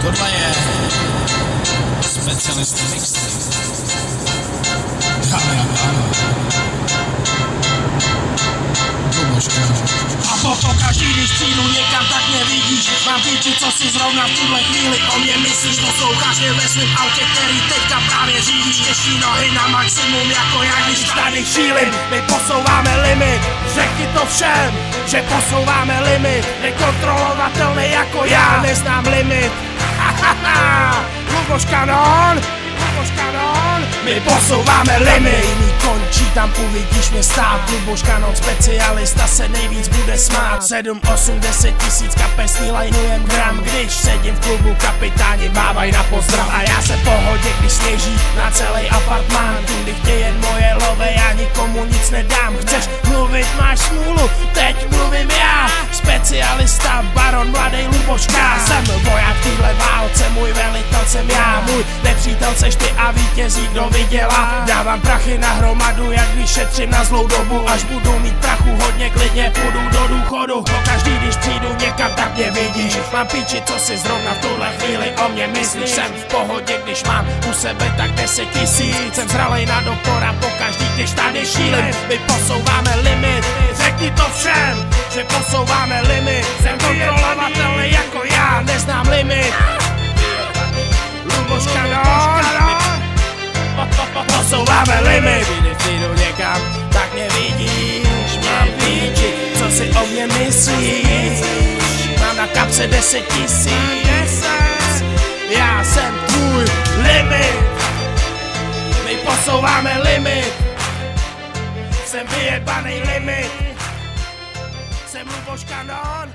Tohle je specialista mixtape. Dámy a pánové. A pokaždý, když přijdu někam, tak mě vidíš. Mám píči, co si zrovna v tuhle chvíli o mě myslíš. Posloucháš mě ve svým autě, který teďka právě řídíš. Těžší nohy na maximum, jako já, když tady šílim. My posouváme limit, řekni to všem, že posouváme limit. Nekontrolovatelný jako já, neznám limit. Luboš Kanon, Luboš Kanon. My posouváme limit. Jiný končí, tam uvidíš mě stát. Luboš Kanon, specialista, se nejvíc bude smát. 7, 8, 10 tisíc kapesní lajnujem gram. Když sedím v klubu, kapitáni mávaj na pozdrav. A já se pohodě, když sněží na celý apartmán. Tudy chtěj jen moje love, já nikomu nic nedám. Chceš mluvit, máš smůlu, teď mluvím já. Specialista, baron, mladej Luboška. Jsem voják v téhle válce, můj velitel jsem já. Můj nepřítel seš ty a vítězí, kdo vydělá. Dávám prachy na hromadu, jak když šetřím na zlou dobu. Až budu mít prachu hodně, klidně půjdu do důchodu. Pokaždý, když přijdu někam, tak mě vidíš. Mám píči, co si zrovna v tuhle chvíli o mě myslíš. Jsem v pohodě, když mám u sebe tak 10 tisíc. Jsem zralej na doktora, pokaždý, když tady šílim. My posouváme limit, řekni to všem, že posouváme limit. Jsem kontrolovatelný jako já, neznám limit. Luboš Kanon, posouváme limit. Když přijdu někam, tak mě vidíš. Mám píči, co si o mě myslíš. Mám na kapse 10 tisíc. Já jsem tvůj limit. My posouváme limit. Jsem vyjebanej limit. Jsem Luboš Kanon.